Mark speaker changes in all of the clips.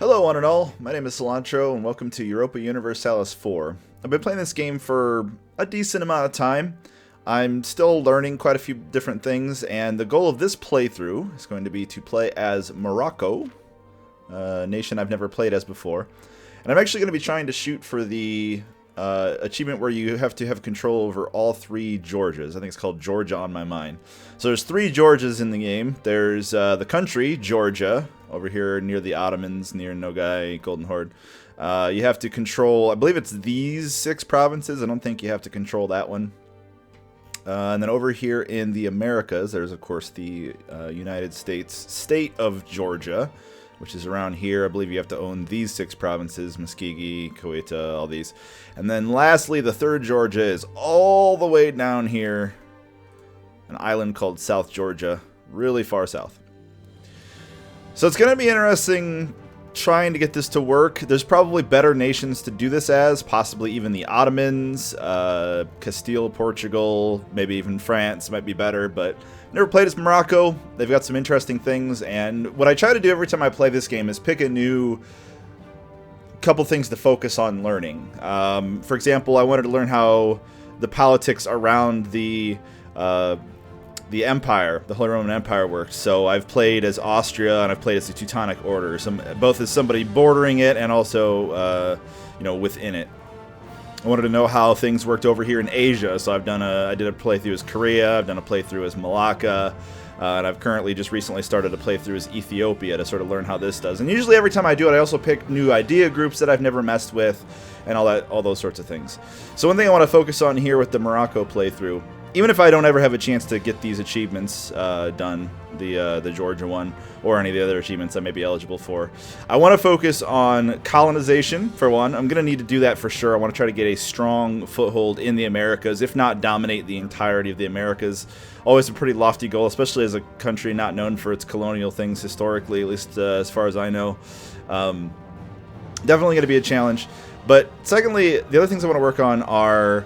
Speaker 1: Hello one and all, my name is Cilantro and welcome to Europa Universalis IV. I've been playing this game for a decent amount of time. I'm still learning quite a few different things, and the goal of this playthrough is going to be to play as Morocco, a nation I've never played as before. And I'm actually going to be trying to shoot for the achievement where you have to have control over all three Georgias. I think it's called Georgia on my mind. So there's three Georgias in the game. There's the country, Georgia, over here near the Ottomans, near Nogai, Golden Horde. You have to control, I believe it's these 6 provinces. I don't think you have to control that one. And then over here in the Americas, there's of course the United States state of Georgia, which is around here. I believe you have to own these 6 provinces, Muskegee, Quetta, all these. And then lastly, the third Georgia is all the way down here, an island called South Georgia, really far south. So it's going to be interesting trying to get this to work. There's probably better nations to do this as, possibly even the Ottomans, Castile, Portugal, maybe even France might be better, but never played as Morocco. They've got some interesting things, and what I try to do every time I play this game is pick a new couple things to focus on learning. For example, I wanted to learn how the politics around the Empire, the Holy Roman Empire works. So I've played as Austria and I've played as the Teutonic Order, both as somebody bordering it and also, within it. I wanted to know how things worked over here in Asia, so I did a playthrough as Korea, I've done a playthrough as Malacca, and I've currently just recently started a playthrough as Ethiopia to sort of learn how this does. And usually every time I do it, I also pick new idea groups that I've never messed with, and all those sorts of things. So one thing I want to focus on here with the Morocco playthrough, even if I don't ever have a chance to get these achievements done, the Georgia one, or any of the other achievements I may be eligible for, I want to focus on colonization, for one. I'm going to need to do that for sure. I want to try to get a strong foothold in the Americas, if not dominate the entirety of the Americas. Always a pretty lofty goal, especially as a country not known for its colonial things historically, at least as far as I know. Definitely going to be a challenge. But secondly, the other things I want to work on are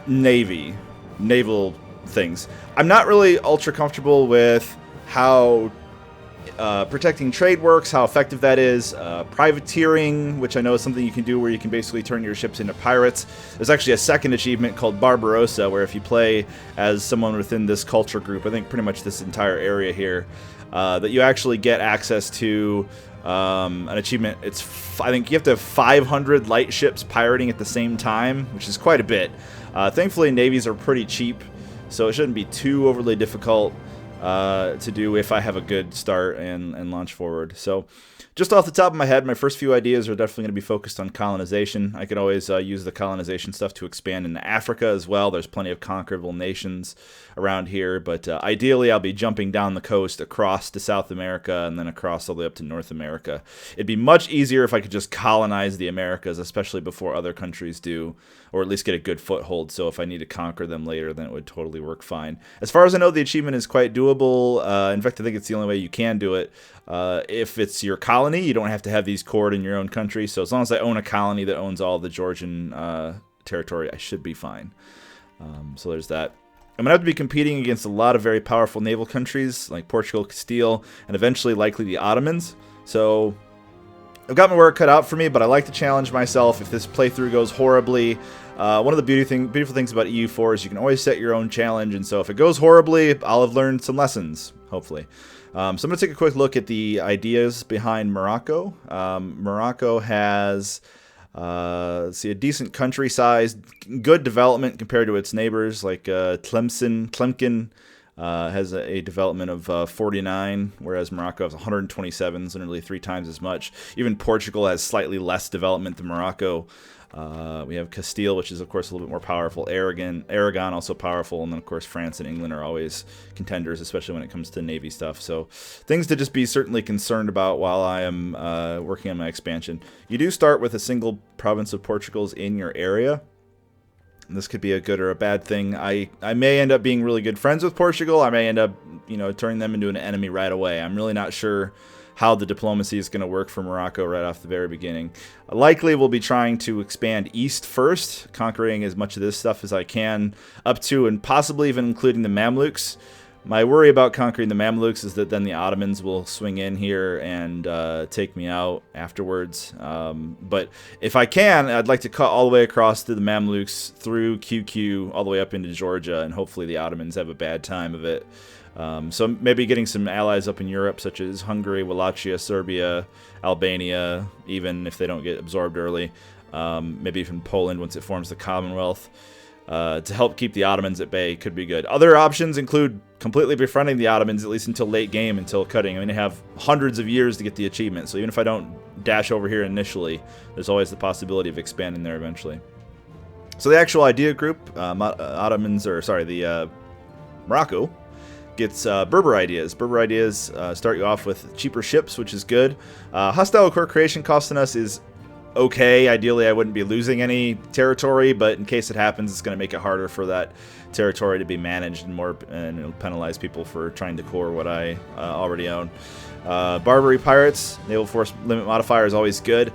Speaker 1: naval things. I'm not really ultra comfortable with how protecting trade works, how effective that is. Privateering, which I know is something you can do where you can basically turn your ships into pirates. There's actually a second achievement called Barbarossa, where if you play as someone within this culture group, I think pretty much this entire area here, that you actually get access to an achievement. I think you have to have 500 light ships pirating at the same time, which is quite a bit. Thankfully, navies are pretty cheap, so it shouldn't be too overly difficult to do if I have a good start and launch forward. So just off the top of my head, my first few ideas are definitely going to be focused on colonization. I could always use the colonization stuff to expand into Africa as well. There's plenty of conquerable nations around here, but ideally I'll be jumping down the coast across to South America and then across all the way up to North America. It'd be much easier if I could just colonize the Americas, especially before other countries do, or at least get a good foothold. So if I need to conquer them later, then it would totally work fine. As far as I know, the achievement is quite doable. In fact, I think it's the only way you can do it. If it's your colony, you don't have to have these cored in your own country. So as long as I own a colony that owns all the Georgian territory, I should be fine. So there's that. I'm going to have to be competing against a lot of very powerful naval countries like Portugal, Castile, and eventually likely the Ottomans. So I've got my work cut out for me, but I like to challenge myself. If this playthrough goes horribly, one of the beautiful things about EU4 is you can always set your own challenge, and so if it goes horribly, I'll have learned some lessons, hopefully. So I'm going to take a quick look at the ideas behind Morocco. Morocco has a decent country size, good development compared to its neighbors, like Tlemcen has a development of 49, whereas Morocco has 127, so nearly 3 times as much. Even Portugal has slightly less development than Morocco. We have Castile, which is, of course, a little bit more powerful. Aragon, also powerful. And then, of course, France and England are always contenders, especially when it comes to Navy stuff. So things to just be certainly concerned about while I am working on my expansion. You do start with a single province of Portugal's in your area. And this could be a good or a bad thing. I may end up being really good friends with Portugal. I may end up, turning them into an enemy right away. I'm really not sure how the diplomacy is going to work for Morocco right off the very beginning. Likely we'll be trying to expand east first, conquering as much of this stuff as I can, up to and possibly even including the Mamluks. My worry about conquering the Mamluks is that then the Ottomans will swing in here and take me out afterwards. But if I can, I'd like to cut all the way across to the Mamluks through QQ all the way up into Georgia, and hopefully the Ottomans have a bad time of it. So maybe getting some allies up in Europe, such as Hungary, Wallachia, Serbia, Albania, even if they don't get absorbed early. Maybe even Poland once it forms the Commonwealth. To help keep the Ottomans at bay could be good. Other options include completely befriending the Ottomans, at least until late game, until cutting. I mean, they have hundreds of years to get the achievement, so even if I don't dash over here initially, there's always the possibility of expanding there eventually. So the actual idea group, Morocco, gets Berber ideas. Berber ideas start you off with cheaper ships, which is good. Hostile core creation costing us is okay. Ideally, I wouldn't be losing any territory, but in case it happens, it's going to make it harder for that territory to be managed and it'll penalize people for trying to core what I already own. Barbary pirates, naval force limit modifier is always good.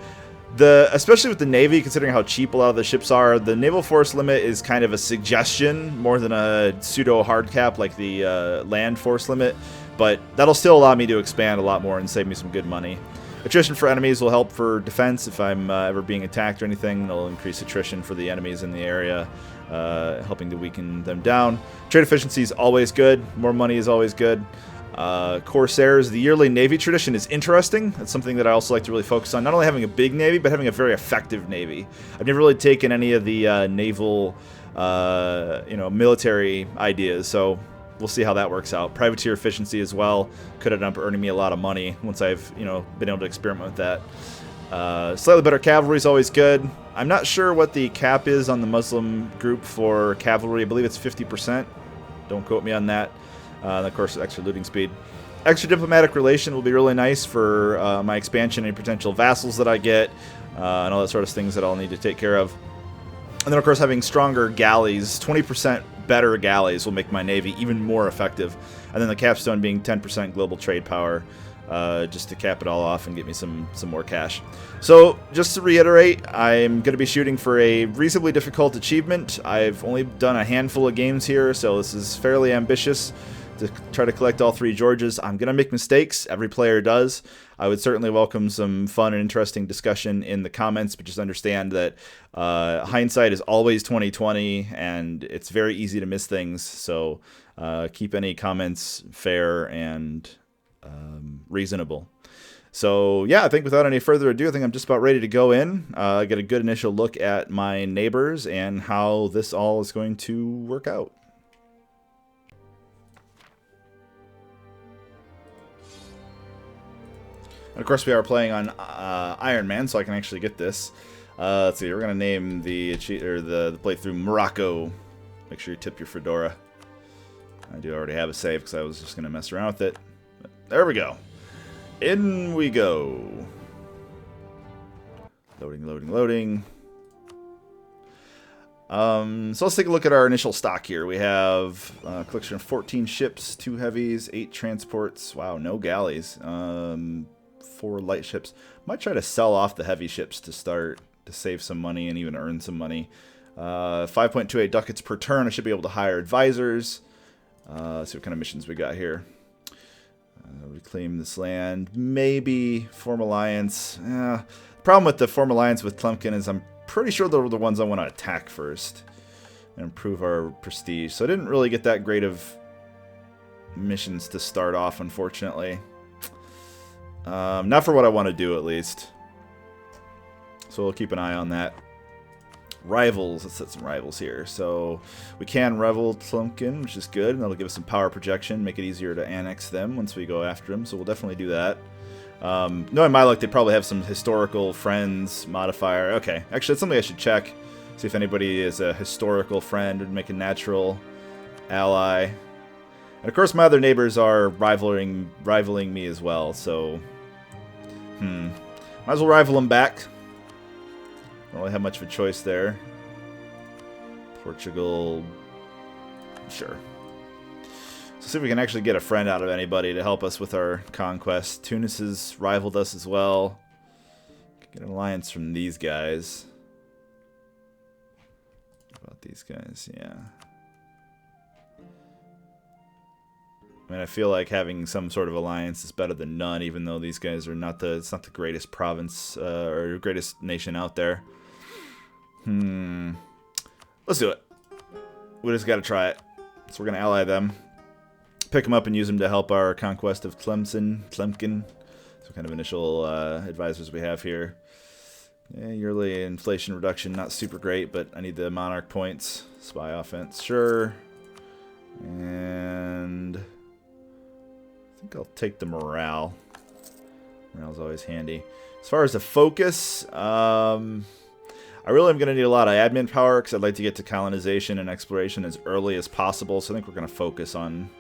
Speaker 1: Especially with the Navy, considering how cheap a lot of the ships are, the naval force limit is kind of a suggestion more than a pseudo hard cap like the land force limit, but that'll still allow me to expand a lot more and save me some good money. Attrition for enemies will help for defense if I'm ever being attacked or anything. It'll increase attrition for the enemies in the area, helping to weaken them down. Trade efficiency is always good. More money is always good. Corsairs, the yearly Navy tradition is interesting. That's something that I also like to really focus on. Not only having a big Navy, but having a very effective Navy. I've never really taken any of the naval, military ideas, so we'll see how that works out. Privateer efficiency as well could end up earning me a lot of money once I've, been able to experiment with that. Slightly better cavalry is always good. I'm not sure what the cap is on the Muslim group for cavalry. I believe it's 50%. Don't quote me on that. And of course, extra looting speed. Extra diplomatic relation will be really nice for my expansion and potential vassals that I get, and all that sort of things that I'll need to take care of. And then, of course, having stronger galleys, 20% better galleys will make my Navy even more effective. And then the capstone being 10% global trade power, just to cap it all off and get me some more cash. So, just to reiterate, I'm going to be shooting for a reasonably difficult achievement. I've only done a handful of games here, so this is fairly ambitious to try to collect all 3 Georges. I'm going to make mistakes. Every player does. I would certainly welcome some fun and interesting discussion in the comments, but just understand that hindsight is always 20/20, and it's very easy to miss things. So keep any comments fair and reasonable. So yeah, I think without any further ado, I think I'm just about ready to go in, get a good initial look at my neighbors and how this all is going to work out. And of course, we are playing on Iron Man, so I can actually get this. Let's see. We're gonna name the playthrough Morocco. Make sure you tip your fedora. I do already have a save because I was just gonna mess around with it. But there we go. In we go. Loading, loading, loading. So let's take a look at our initial stock here. We have a collection of 14 ships, 2 heavies, 8 transports. Wow, no galleys. 4 light ships. Might try to sell off the heavy ships to start to save some money and even earn some money. 5.28 ducats per turn. I should be able to hire advisors. Let's see what kind of missions we got here. Reclaim this land. Maybe form alliance. The problem with the form alliance with Tlemcen is I'm pretty sure they're the ones I want to attack first and improve our prestige. So I didn't really get that great of missions to start off, unfortunately. Not for what I want to do, at least. So we'll keep an eye on that. Rivals. Let's set some rivals here. So we can rival Tlemcen, which is good. And that'll give us some power projection, make it easier to annex them once we go after them. So we'll definitely do that. Knowing my luck, they probably have some historical friends modifier. Okay, actually, that's something I should check. See if anybody is a historical friend and make a natural ally. And of course, my other neighbors are rivaling me as well. So, might as well rival them back. Don't really have much of a choice there. Portugal, sure. So see if we can actually get a friend out of anybody to help us with our conquest. Tunis has rivaled us as well. Get an alliance from these guys. What about these guys? Yeah. I mean, I feel like having some sort of alliance is better than none, even though these guys are not it's not the greatest province or greatest nation out there. Let's do it. We just got to try it. So we're going to ally them. Pick them up and use them to help our conquest of Tlemcen. So kind of initial advisors we have here. Yeah, yearly inflation reduction, not super great, but I need the monarch points. Spy offense, sure. And I think I'll take the morale. Morale's always handy. As far as the focus, I really am going to need a lot of admin power because I'd like to get to colonization and exploration as early as possible. So I think we're going to focus on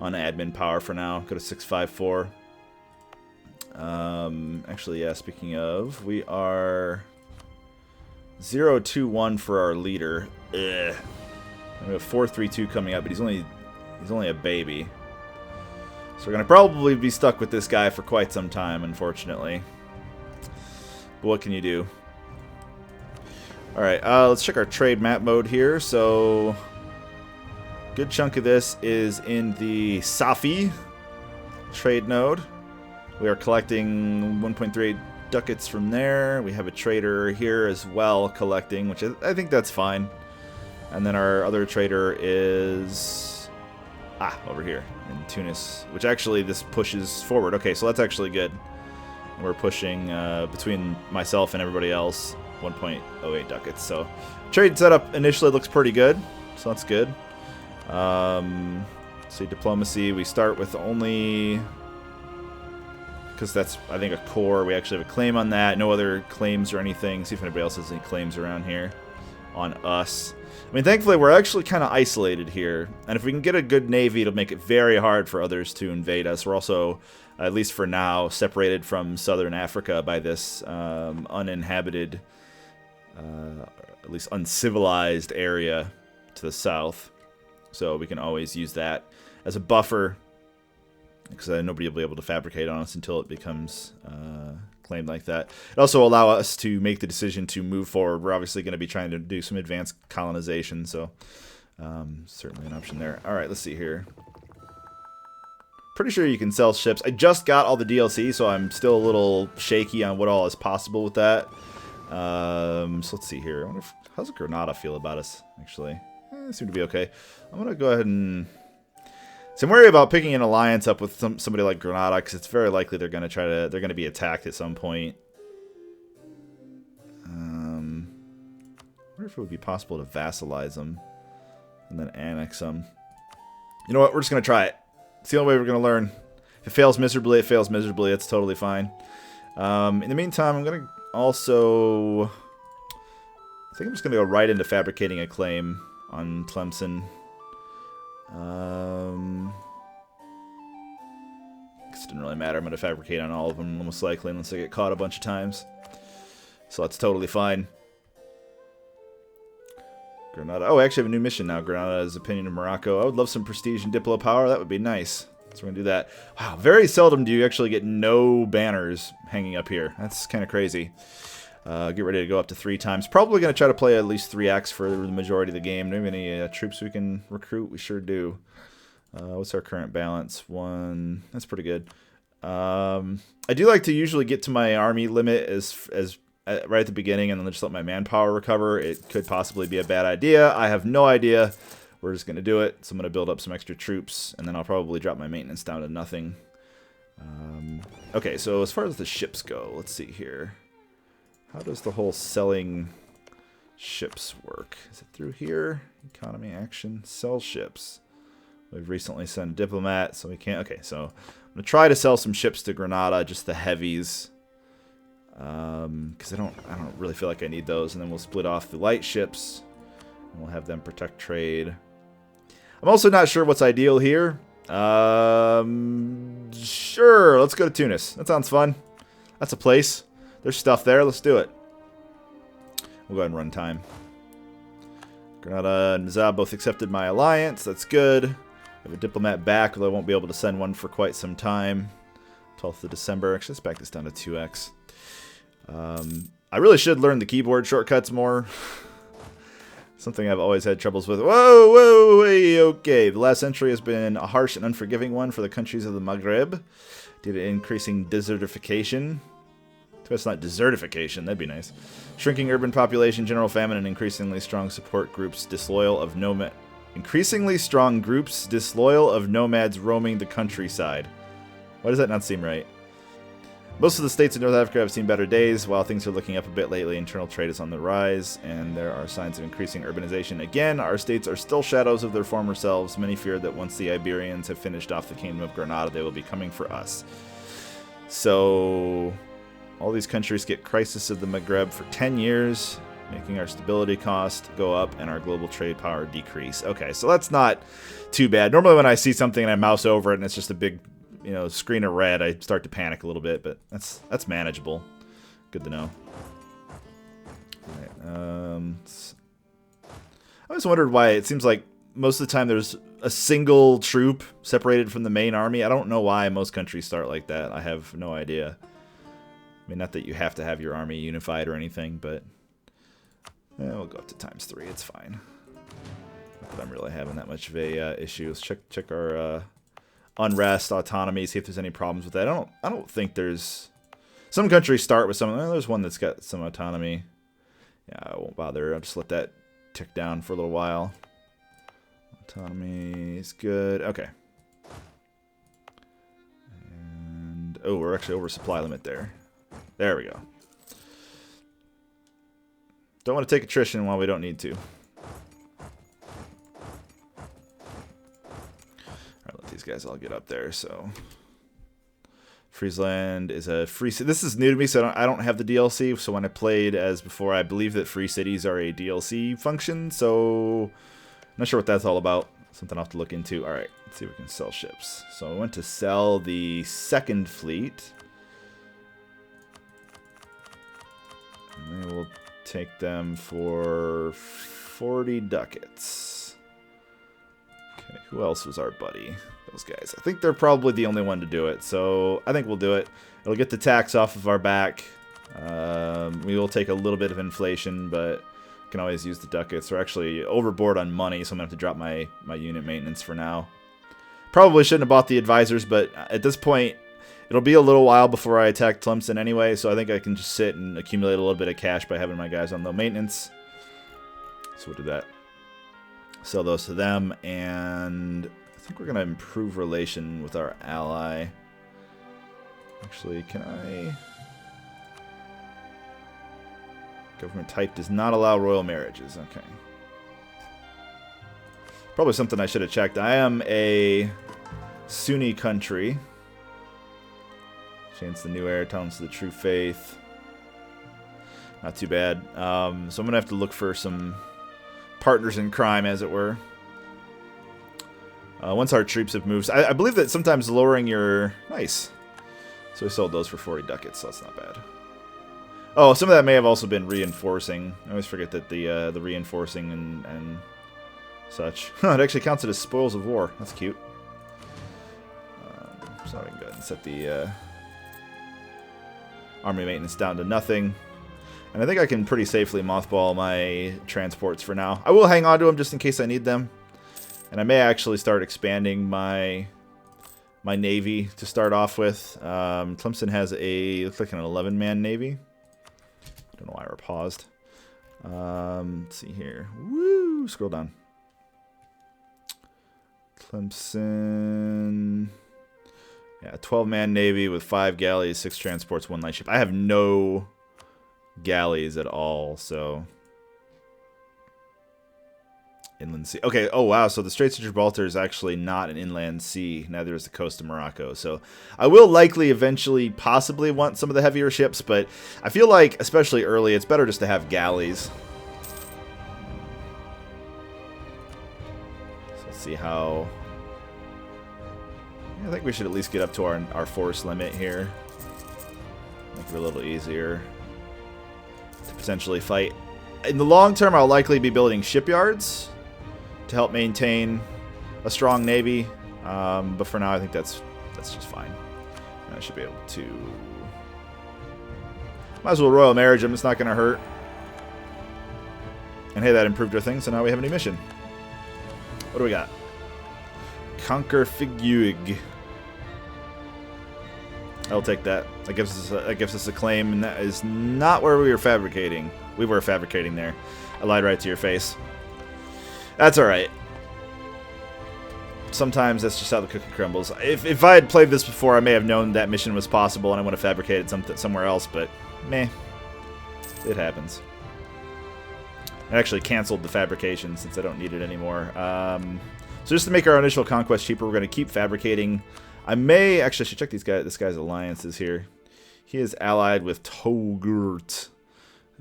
Speaker 1: admin power for now. Go to 654. Actually, yeah, speaking of, we are 021 for our leader. Ugh. We have 432 coming up, but he's only a baby. So we're going to probably be stuck with this guy for quite some time, unfortunately. But what can you do? Alright, let's check our trade map mode here. So, good chunk of this is in the Safi trade node. We are collecting 1.38 ducats from there. We have a trader here as well collecting, which I think that's fine. And then our other trader is over here in Tunis, which actually this pushes forward. Okay, so that's actually good. We're pushing between myself and everybody else 1.08 ducats. So trade setup initially looks pretty good, so that's good. See, diplomacy, we start with only, because that's, I think, a core. We actually have a claim on that. No other claims or anything. See if anybody else has any claims around here on us. I mean, thankfully, we're actually kind of isolated here. And if we can get a good navy, it'll make it very hard for others to invade us. We're also, at least for now, separated from southern Africa by this uninhabited, at least uncivilized area to the south. So we can always use that as a buffer, because nobody will be able to fabricate on us until it becomes claimed like that. It also allow us to make the decision to move forward. We're obviously going to be trying to do some advanced colonization, so certainly an option there. All right, let's see here. Pretty sure you can sell ships. I just got all the DLC, so I'm still a little shaky on what all is possible with that. So let's see here. I wonder how's Granada feel about us, actually? They seem to be okay. I'm going to go ahead and... So I'm worried about picking an alliance up with somebody like Granada, because it's very likely they're going to be attacked at some point. I wonder if it would be possible to vassalize them and then annex them. You know what? We're just going to try it. It's the only way we're going to learn. If it fails miserably, it fails miserably. It's totally fine. In the meantime, I'm going to also... I think I'm just going to go right into fabricating a claim on Tlemcen. It didn't really matter. I'm going to fabricate on all of them, most likely, unless I get caught a bunch of times. So that's totally fine. Granada. Oh, I actually have a new mission now. Granada's opinion of Morocco. I would love some prestige and diplo power. That would be nice. So we're going to do that. Wow, very seldom do you actually get no banners hanging up here. That's kind of crazy. Get ready to go up to 3 times. Probably going to try to play at least 3x for the majority of the game. Do we have any troops we can recruit? We sure do. What's our current balance? 1. That's pretty good. I do like to usually get to my army limit right at the beginning and then just let my manpower recover. It could possibly be a bad idea. I have no idea. We're just going to do it. So I'm going to build up some extra troops, and then I'll probably drop my maintenance down to nothing. Okay, so as far as the ships go, let's see here. How does the whole selling ships work? Is it through here? Economy, action, sell ships. We've recently sent a diplomat, so we can't. Okay, so I'm going to try to sell some ships to Granada, just the heavies. Because I don't really feel like I need those. And then we'll split off the light ships, and we'll have them protect trade. I'm also not sure what's ideal here. Sure, let's go to Tunis. That sounds fun. That's a place. There's stuff there. Let's do it. We'll go ahead and run time. Granada and Mizab both accepted my alliance. That's good. I have a diplomat back, although I won't be able to send one for quite some time. 12th of December. Actually, let's back this down to 2x. I really should learn the keyboard shortcuts more. Something I've always had troubles with. Whoa, whoa, hey, okay. The last century has been a harsh and unforgiving one for the countries of the Maghreb due to increasing desertification. That's not desertification. That'd be nice. Shrinking urban population, general famine, and increasingly strong support groups disloyal of nomads roaming the countryside. Why does that not seem right? Most of the states in North Africa have seen better days. While things are looking up a bit lately, internal trade is on the rise, and there are signs of increasing urbanization. Again, our states are still shadows of their former selves. Many fear that once the Iberians have finished off the Kingdom of Granada, they will be coming for us. So, all these countries get Crisis of the Maghreb for 10 years, making our stability cost go up and our global trade power decrease. Okay, so that's not too bad. Normally when I see something and I mouse over it and it's just a big, screen of red, I start to panic a little bit, but that's manageable. Good to know. All right, I always wondered why it seems like most of the time there's a single troop separated from the main army. I don't know why most countries start like that. I have no idea. I mean, not that you have to have your army unified or anything, but we'll go up to ×3. It's fine. Not that I'm really having that much of a issue. Let's check our unrest, autonomy, see if there's any problems with that. I don't think there's. Some countries start with some. There's one that's got some autonomy. Yeah, I won't bother. I'll just let that tick down for a little while. Autonomy is good. Okay. And we're actually over supply limit there. There we go. Don't want to take attrition while we don't need to. Alright, let these guys all get up there, so. Friesland is a free city. This is new to me, so I don't have the DLC. So when I played as before, I believe that free cities are a DLC function, so I'm not sure what that's all about. Something I'll have to look into. Alright, let's see if we can sell ships. So I want to sell the second fleet. And then we'll take them for 40 ducats. Okay, who else was our buddy? Those guys. I think they're probably the only one to do it, so I think we'll do it. It'll get the tax off of our back. We will take a little bit of inflation, but we can always use the ducats. We're actually overboard on money, so I'm going to have to drop my unit maintenance for now. Probably shouldn't have bought the advisors, but at this point, it'll be a little while before I attack Tlemcen anyway, so I think I can just sit and accumulate a little bit of cash by having my guys on low maintenance. So we'll do that. Sell those to them, and I think we're going to improve relation with our ally. Actually, can I? Government type does not allow royal marriages. Okay. Probably something I should have checked. I am a Sunni country. Chance the new heir, tones to the true faith. Not too bad. So I'm going to have to look for some partners in crime, as it were. Once our troops have moved. I believe that sometimes lowering your... Nice. So we sold those for 40 ducats, so that's not bad. Oh, some of that may have also been reinforcing. I always forget that the reinforcing and such. It actually counts it as spoils of war. That's cute. So we can go ahead and set the army maintenance down to nothing. And I think I can pretty safely mothball my transports for now. I will hang on to them just in case I need them. And I may actually start expanding my navy to start off with. Tlemcen has looks like an 11-man navy. I don't know why we're paused. Let's see here. Woo! Scroll down. Tlemcen. Yeah, 12-man navy with 5 galleys, 6 transports, 1 light ship. I have no galleys at all, so... Inland sea. Okay, oh wow, so the Straits of Gibraltar is actually not an inland sea. Neither is the coast of Morocco. So I will likely eventually possibly want some of the heavier ships, but I feel like, especially early, it's better just to have galleys. So let's see how... I think we should at least get up to our force limit here. Make it a little easier to potentially fight. In the long term, I'll likely be building shipyards to help maintain a strong navy, but for now I think that's just fine. And I should be able to... Might as well royal marriage them, it's not going to hurt. And hey, that improved our thing, so now we have a new mission. What do we got? Conquer Figuig. I'll take that. That gives us a claim, and that is not where we were fabricating. We were fabricating there. I lied right to your face. That's alright. Sometimes that's just how the cookie crumbles. If I had played this before, I may have known that mission was possible and I would have fabricated somewhere else, but meh. It happens. I actually canceled the fabrication since I don't need it anymore. So just to make our initial conquest cheaper, we're going to keep fabricating. I should check this guy's alliances here. He is allied with Togurt.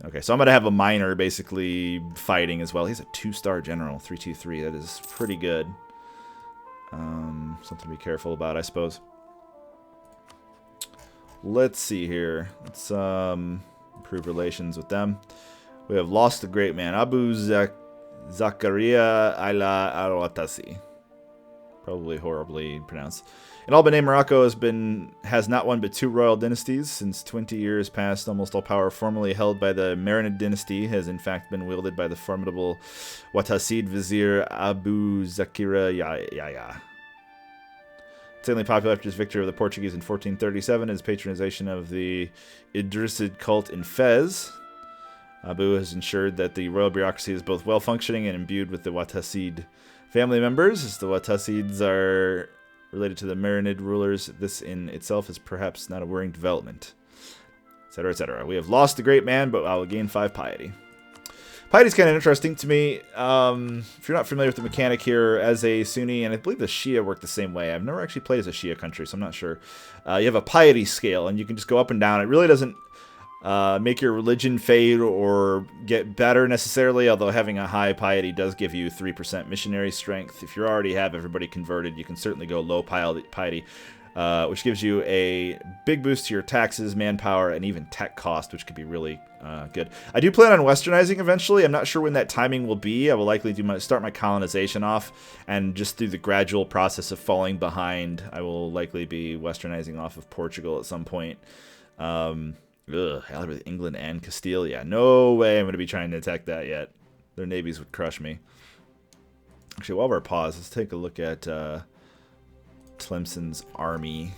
Speaker 1: Okay, so I'm going to have a miner basically fighting as well. He's a 2-star general, 323. That is pretty good. Something to be careful about, I suppose. Let's see here. Let's improve relations with them. We have lost the great man, Abu Zakaria Ayla Al-Watasi. Probably horribly pronounced. In Albania, Morocco has not one but 2 royal dynasties. Since 20 years past, almost all power formerly held by the Marinid dynasty has in fact been wielded by the formidable Watasid vizier Abu Zakira Yahya. Insanely popular after his victory over the Portuguese in 1437, his patronization of the Idrisid cult in Fez. Abu has ensured that the royal bureaucracy is both well-functioning and imbued with the Watasid family members. As the Watasids are related to the Marinid rulers, this in itself is perhaps not a worrying development. Etc., etc. We have lost the great man, but I will gain 5 piety. Piety is kind of interesting to me. If you're not familiar with the mechanic here, as a Sunni, and I believe the Shia work the same way. I've never actually played as a Shia country, so I'm not sure. You have a piety scale, and you can just go up and down. It really doesn't make your religion fade or get better necessarily, although having a high piety does give you 3% missionary strength. If you already have everybody converted, you can certainly go low piety, which gives you a big boost to your taxes, manpower, and even tech cost, which could be really good. I do plan on westernizing eventually. I'm not sure when that timing will be. I will likely start my colonization off, and just through the gradual process of falling behind, I will likely be westernizing off of Portugal at some point. Allied with England and Castile. Yeah, no way I'm going to be trying to attack that yet. Their navies would crush me. Actually, while we're paused, let's take a look at Tlemcen's army.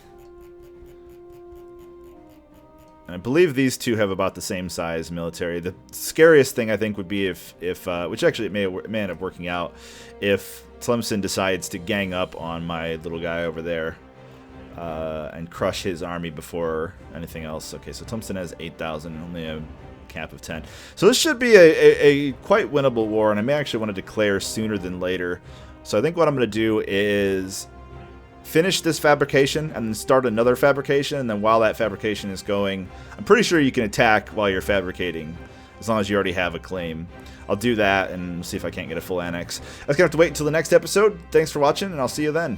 Speaker 1: And I believe these two have about the same size military. The scariest thing I think would be if which actually it may end up working out, if Tlemcen decides to gang up on my little guy over there. And crush his army before anything else. Okay, so Tlemcen has 8,000, only a cap of 10. So this should be a quite winnable war, and I may actually want to declare sooner than later. So I think what I'm going to do is finish this fabrication and then start another fabrication, and then while that fabrication is going, I'm pretty sure you can attack while you're fabricating, as long as you already have a claim. I'll do that and see if I can't get a full annex. I'm going to have to wait until the next episode. Thanks for watching, and I'll see you then.